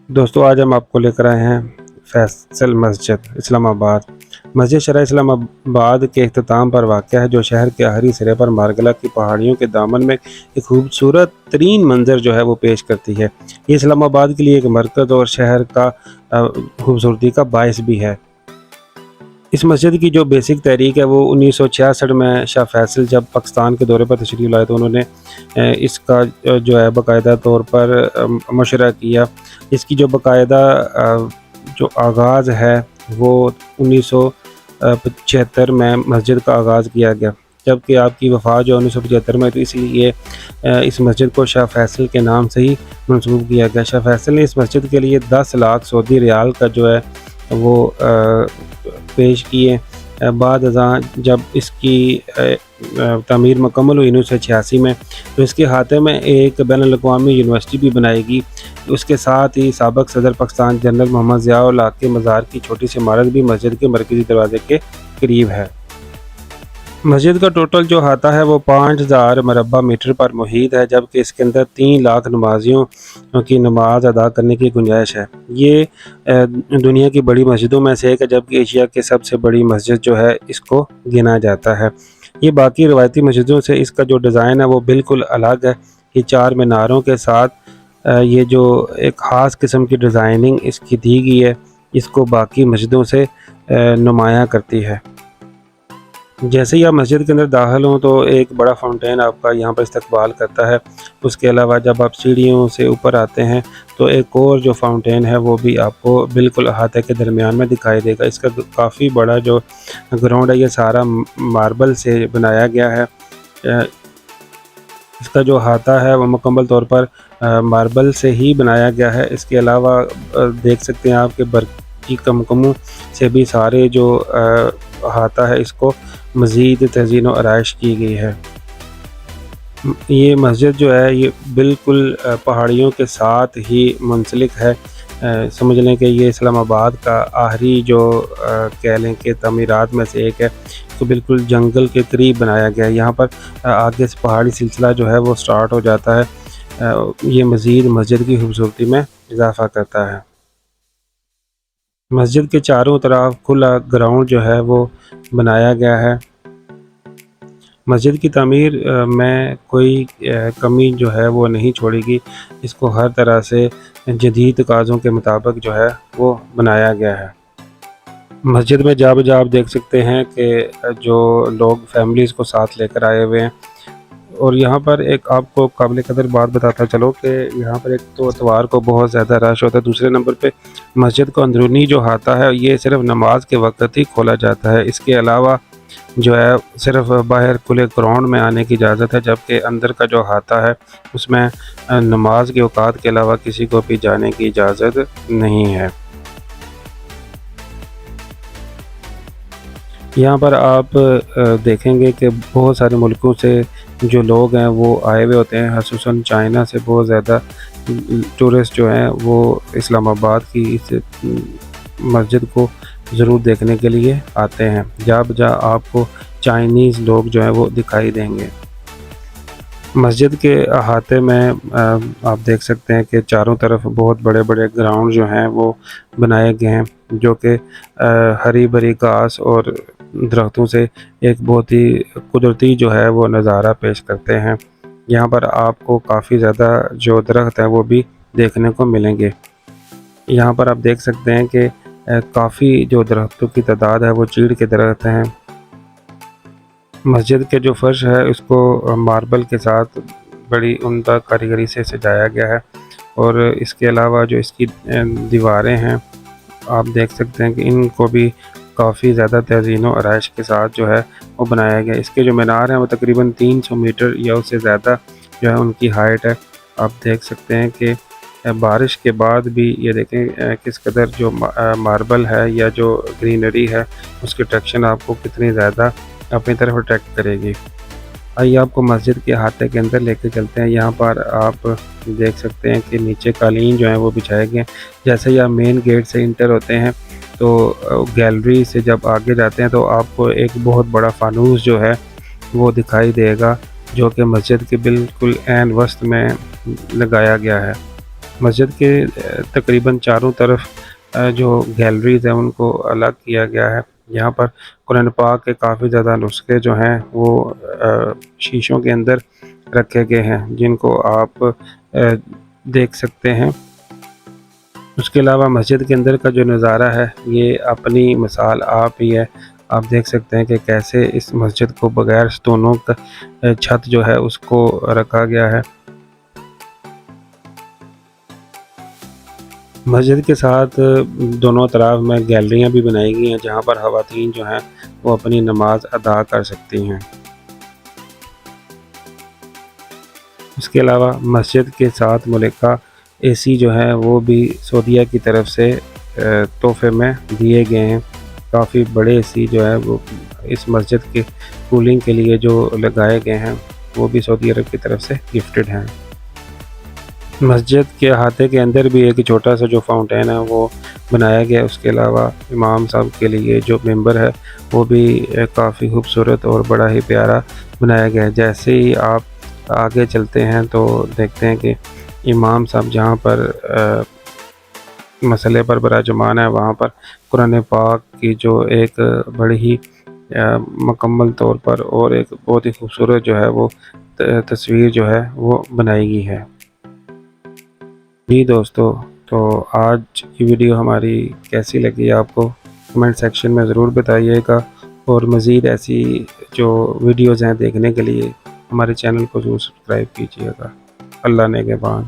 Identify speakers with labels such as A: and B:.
A: दोस्तों आज हम आपको लेकर आए हैं फैसल मस्जिद इस्लामाबाद। मस्जिद शरा इस्लामाबाद के अख्ताम पर वाक़या है, जो शहर के आखिरी सिरे पर मारगला की पहाड़ियों के दामन में एक खूबसूरत तरीन मंजर जो है वो पेश करती है। ये इस्लामाबाद के लिए एक मरकज़ और शहर का खूबसूरती का बायस भी है। इस मस्जिद की जो बेसिक तहरीक है वो 1966 में शाह फैसल जब पाकिस्तान के दौरे पर तशरीफ़ लाए तो उन्होंने इसका जो है बाकायदा तौर पर मशवरा किया। इसकी जो बाकायदा जो आगाज़ है वो 1975 में मस्जिद का आगाज़ किया गया, जबकि आपकी वफ़ात जो 1975 में, तो इसलिए इस मस्जिद को शाह फैसल के नाम से ही मंसूब किया गया। शाह फैसल ने इस मस्जिद के लिए 10 लाख सऊदी रियाल का जो है वो पेश किए। बाद अज़ां जब इसकी तामीर मुकम्मल हुई 1986 में, तो इसके हाथे में एक बैनुल-अक़वामी यूनिवर्सिटी भी बनाएगी। उसके साथ ही साबिक़ सदर पाकिस्तान जनरल मोहम्मद ज़िया-उल हक़ के मज़ार की छोटी सी इमारत भी मस्जिद के मरकज़ी दरवाज़े के करीब है। मस्जिद का टोटल जो अहाता है वो 5000 मरबा मीटर पर मुहित है, जबकि इसके अंदर 3 लाख नमाजियों की नमाज अदा करने की गुंजाइश है। ये दुनिया की बड़ी मस्जिदों में से एक है, जबकि एशिया की सबसे बड़ी मस्जिद जो है इसको गिना जाता है। ये बाकी रवायती मस्जिदों से इसका जो डिज़ाइन है वो बिल्कुल अलग है। ये 4 मीनारों के साथ ये जो एक ख़ास किस्म की डिज़ाइनिंग इसकी दी गई है, इसको बाकी मस्जिदों से नुमायाँ करती है। जैसे ही आप मस्जिद के अंदर दाखिल हों तो एक बड़ा फाउंटेन आपका यहाँ पर इस्तकबाल करता है। उसके अलावा जब आप सीढ़ियों से ऊपर आते हैं तो एक और जो फाउंटेन है वो भी आपको बिल्कुल अहाते के दरमियान में दिखाई देगा। इसका काफ़ी बड़ा जो ग्राउंड है ये सारा मार्बल से बनाया गया है। इसका जो अहाता है वो मुकम्मल तौर पर मार्बल से ही बनाया गया है। इसके अलावा देख सकते हैं आप कि बरकी कमकमों से भी सारे जो अहाता है इसको मज़ीद तज़ीन व आराइश की गई है। ये मस्जिद जो है ये बिल्कुल पहाड़ियों के साथ ही मुंसलिक है। समझ लें कि ये इस्लामाबाद का आखिरी जो कह लें कि तमीरात में से एक है। तो बिल्कुल जंगल के करीब बनाया गया है। यहाँ पर आगे से पहाड़ी सिलसिला जो है वो स्टार्ट हो जाता है। ये मज़ीद मस्जिद की खूबसूरती में इजाफ़ा करता है। मस्जिद के चारों तरफ खुला ग्राउंड जो है वो बनाया गया है। मस्जिद की तामीर में कोई कमी जो है वो नहीं छोड़ेगी। इसको हर तरह से जदीद तकाज़ों के मुताबिक जो है वो बनाया गया है। मस्जिद में जब आप देख सकते हैं कि जो लोग फैमिलीज़ को साथ लेकर आए हुए हैं। और यहाँ पर एक आपको काबिल कदर बात बताता चलो कि यहाँ पर एक तो इतवार को बहुत ज़्यादा रश होता है। दूसरे नंबर पे मस्जिद को अंदरूनी जो अहाता है ये सिर्फ़ नमाज के वक़्त ही खोला जाता है। इसके अलावा जो है सिर्फ़ बाहर खुले ग्राउंड में आने की इजाज़त है, जबकि अंदर का जो अहाता है उसमें नमाज के औकात के अलावा किसी को भी जाने की इजाज़त नहीं है। यहाँ पर आप देखेंगे कि बहुत सारे मुल्कों से जो लोग हैं वो आए हुए होते हैं। ख़ुसूसन चाइना से बहुत ज़्यादा टूरिस्ट जो हैं वो इस्लामाबाद की इस मस्जिद को ज़रूर देखने के लिए आते हैं। जहाँ आपको चाइनीज़ लोग जो हैं वो दिखाई देंगे। मस्जिद के अहाते में आप देख सकते हैं कि चारों तरफ बहुत बड़े-बड़े ग्राउंड जो हैं वो बनाए गए हैं, जो कि हरी भरी घास और दरख्तों से एक बहुत ही कुदरती जो है वो नज़ारा पेश करते हैं। यहाँ पर आपको काफ़ी ज़्यादा जो दरख्त हैं वो भी देखने को मिलेंगे। यहाँ पर आप देख सकते हैं कि काफ़ी जो दरख्तों की तादाद है वो चीड़ के दरख्त हैं। मस्जिद के जो फ़र्श है उसको मार्बल के साथ बड़ी उम्दा कारीगरी से सजाया गया है। और इसके अलावा जो इसकी दीवारें हैं आप देख सकते हैं कि इनको भी काफ़ी ज़्यादा तज़ीन व आराइश के साथ जो है वो बनाया गया है। इसके जो मीनार हैं वो तकरीबन 300 मीटर या उससे ज़्यादा जो है उनकी हाइट है। आप देख सकते हैं कि बारिश के बाद भी ये देखें किस कदर जो मार्बल है या जो ग्रीनरी है उसकी अट्रैक्शन आपको कितनी ज़्यादा अपनी तरफ अट्रैक्ट करेगी। आइए आपको मस्जिद के अहाते के अंदर लेके चलते हैं। यहाँ पर आप देख सकते हैं कि नीचे कालीन जो है वो बिछाए गए हैं। जैसे ही आप मेन गेट से इंटर होते हैं तो गैलरी से जब आगे जाते हैं तो आपको एक बहुत बड़ा फानूस जो है वो दिखाई देगा, जो कि मस्जिद के बिल्कुल ऐन वस्त में लगाया गया है। मस्जिद के तकरीबन चारों तरफ जो गैलरीज़ हैं उनको अलग किया गया है। यहाँ पर कुरान पाक के काफ़ी ज़्यादा नुस्खे जो हैं वो शीशों के अंदर रखे गए हैं, जिनको आप देख सकते हैं। उसके अलावा मस्जिद के अंदर का जो नज़ारा है ये अपनी मिसाल आप ही है। आप देख सकते हैं कि कैसे इस मस्जिद को बग़ैर स्टोनों का छत जो है उसको रखा गया है। मस्जिद के साथ दोनों तरफ में गैलरियाँ भी बनाई गई हैं, जहाँ पर ख़वातीन जो हैं वो अपनी नमाज अदा कर सकती हैं। इसके अलावा मस्जिद के साथ मुल्का एसी जो है वो भी सऊदीया की तरफ से तोहफ़े में दिए गए हैं। काफ़ी बड़े एसी जो है वो इस मस्जिद के कूलिंग के लिए जो लगाए गए हैं वो भी सऊदी अरब की तरफ से गिफ्टेड हैं। मस्जिद के अहाते के अंदर भी एक छोटा सा जो फाउंटेन है वो बनाया गया है। उसके अलावा इमाम साहब के लिए जो मेंबर है वो भी काफ़ी खूबसूरत और बड़ा ही प्यारा बनाया गया है। जैसे ही आप आगे चलते हैं तो देखते हैं कि इमाम साहब जहाँ पर मसले पर बिराजमान है, वहाँ पर कुरान पाक की जो एक बड़ी ही मुकम्मल तौर पर और एक बहुत ही खूबसूरत जो है वो तस्वीर जो है वो बनाई गई है। जी दोस्तों, तो आज की वीडियो हमारी कैसी लगी आपको कमेंट सेक्शन में ज़रूर बताइएगा, और मज़ीद ऐसी जो वीडियोज़ हैं देखने के लिए हमारे चैनल को ज़रूर सब्सक्राइब कीजिएगा। अल्लाह नेगहबान।